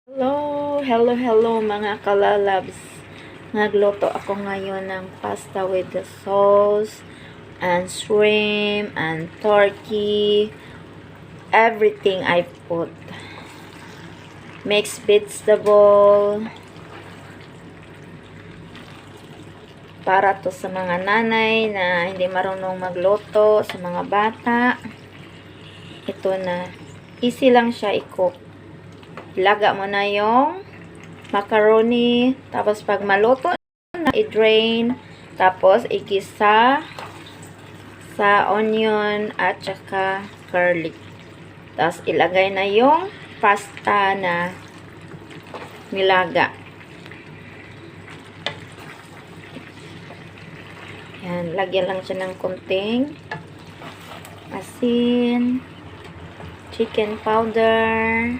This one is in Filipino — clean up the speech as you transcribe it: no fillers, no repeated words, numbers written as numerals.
Hello mga kalalabs. Nagluto ako ngayon ng pasta with the sauce and shrimp and turkey. Everything I put. Mixed vegetable. Para to sa mga nanay na hindi marunong magluto, sa mga bata. Ito na. Easy lang siya i-cook. Ilaga mo na yung macaroni, tapos pag maluto na, i-drain, tapos igisa sa onion at saka garlic. Tapos ilagay na yung pasta na nilaga. Yan, lagyan lang siya ng konting asin, chicken powder,